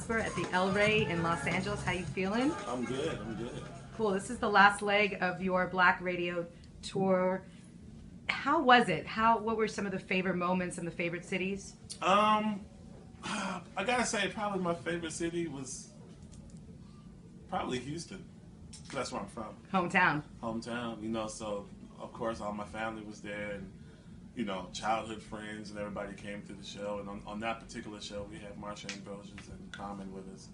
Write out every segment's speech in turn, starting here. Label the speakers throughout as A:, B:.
A: Glasper at the El Rey in Los Angeles. How you feeling?
B: I'm good. I'm good.
A: Cool. This is the last leg of your Black Radio tour. How was it? What were some of the favorite moments in the favorite cities?
B: I gotta say, probably my favorite city was probably Houston. That's where I'm from.
A: Hometown.
B: Hometown. You know, so of course all my family was there, and you know, childhood friends, and everybody came to the show. And on that particular show, we had Marsha Ambrosius and Common with us,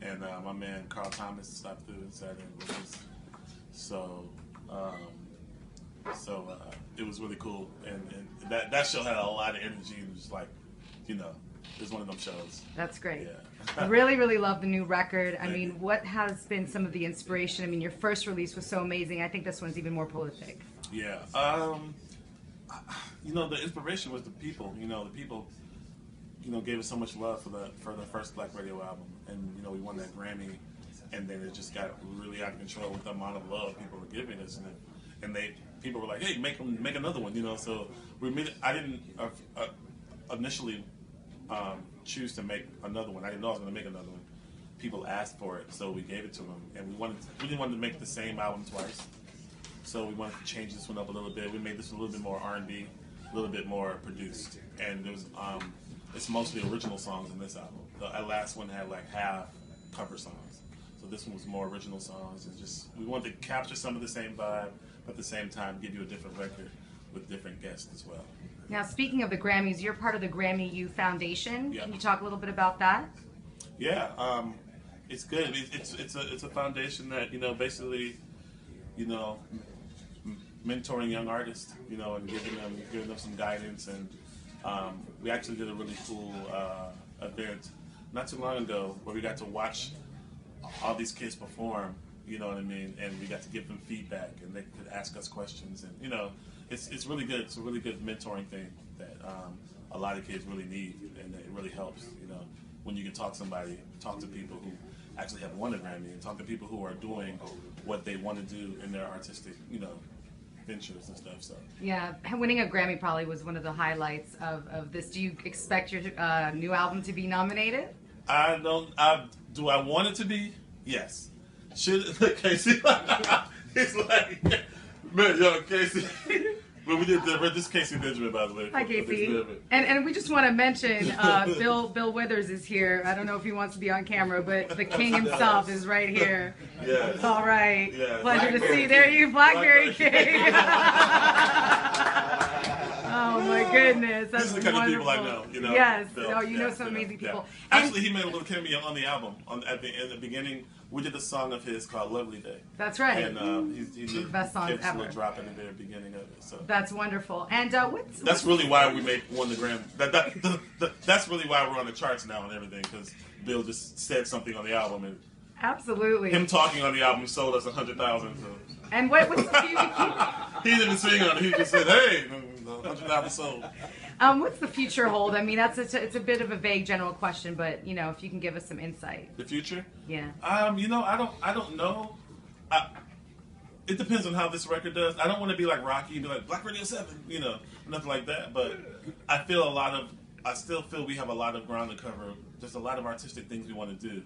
B: and my man Carl Thomas stopped through and sat in with us. So, it was really cool, and that show had a lot of energy, and it was like, you know, it was one of them shows.
A: That's great.
B: Yeah.
A: I really, really love the new record. I mean, what has been some of the inspiration? I mean, your first release was so amazing. I think this one's even more prolific.
B: Yeah. You know, the inspiration was the people. You know, the people, you know, gave us so much love for the first Black Radio album, and you know, we won that Grammy, and then it just got really out of control with the amount of love people were giving us, and people were like, hey, make another one, you know. So I didn't initially choose to make another one. I didn't know I was going to make another one. People asked for it, so we gave it to them, and we didn't want to make the same album twice. So we wanted to change this one up a little bit. We made this a little bit more R&B, a little bit more produced, and it's mostly original songs in this album. The last one had like half cover songs, so this one was more original songs. And just we wanted to capture some of the same vibe, but at the same time give you a different record with different guests as well.
A: Now, speaking of the Grammys, you're part of the Grammy U Foundation.
B: Yeah.
A: Can you talk a little bit about that?
B: Yeah, it's good. It's a foundation that, you know, basically, you know, mentoring young artists, you know, and giving them some guidance. And we actually did a really cool event not too long ago where we got to watch all these kids perform, you know what I mean, and we got to give them feedback, and they could ask us questions, and you know, it's really good. It's a really good mentoring thing that a lot of kids really need, and it really helps, you know, when you can talk to people who actually have won a Grammy, and talk to people who are doing what they want to do in their artistic, you know, ventures and stuff. So
A: yeah, winning a Grammy probably was one of the highlights of this. Do you expect your new album to be nominated?
B: I don't. Do I want it to be? Yes. Should Casey? It's like, man, yo, Casey. But we did this Casey Benjamin, by the way.
A: Hi, Casey. And we just want to mention Bill Withers is here. I don't know if he wants to be on camera, but the king himself is right here.
B: Yes.
A: All right.
B: Yes.
A: Pleasure to see. There you, Blackberry King. Oh my goodness, that's
B: These are the kind
A: wonderful.
B: of people I know, you know.
A: Yes,
B: Bill.
A: no, you know
B: Yes,
A: some amazing people.
B: Yeah. Actually, he made a little cameo on the album. At the beginning, we did a song of his called "Lovely Day."
A: That's right.
B: And he did
A: the best song
B: a
A: ever.
B: little drop in the very beginning of it. So
A: That's wonderful. And
B: that's really why we won the Grammy. That's really why we're on the charts now and everything, because Bill just said something on the album, and
A: absolutely
B: him talking on the album sold us 100,000. So.
A: And what's the future?
B: He didn't sing on it. He just said, "Hey, 100,000 sold."
A: What's the future hold? I mean, it's a bit of a vague general question, but you know, if you can give us some insight.
B: The future?
A: Yeah.
B: You know, I don't know. It depends on how this record does. I don't want to be like Rocky and be like Black Radio 7, you know, nothing like that. But I still feel we have a lot of ground to cover. There's a lot of artistic things we want to do,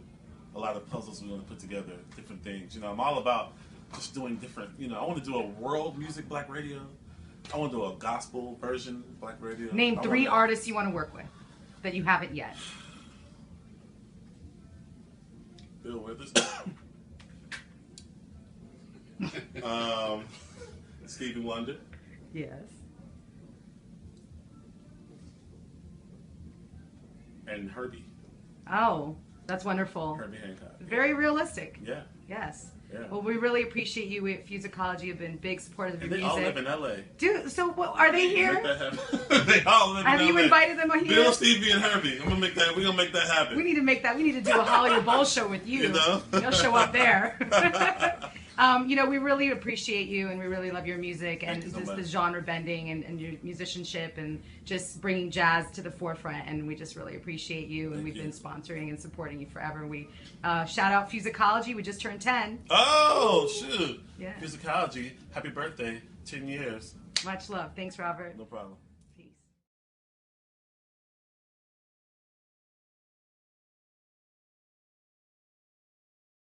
B: a lot of puzzles we want to put together, different things. You know, I'm all about just doing different. You know, I want to do a world music Black Radio. I want to do a gospel version Black Radio.
A: Name 3 artists you want to work with that you haven't yet.
B: Bill Withers. Stevie Wonder.
A: Yes.
B: And Herbie.
A: Oh, that's wonderful.
B: Herbie Hancock.
A: Very realistic.
B: Yeah.
A: Yes.
B: Yeah.
A: Well, we really appreciate you. We at Fusicology have been big supporters of your
B: And they
A: music.
B: all live in L.A.
A: Dude, so what, are they here?
B: Make that happen. They all live in
A: Have
B: LA.
A: you invited them here?
B: Bill, Stevie, and Herbie. We're gonna make that happen.
A: We need to make that. We need to do a Hollywood Bowl show with you.
B: You know?
A: You'll show up there. You know, we really appreciate you, and we really love your music and
B: Thank you so
A: just
B: much.
A: the genre bending and your musicianship and just bringing jazz to the forefront. And we just really appreciate you, and we've been sponsoring and supporting you forever. We shout out Fusicology. We just turned 10.
B: Oh, shoot.
A: Yeah.
B: Musicology. Happy birthday. 10 years.
A: Much love. Thanks, Robert.
B: No problem.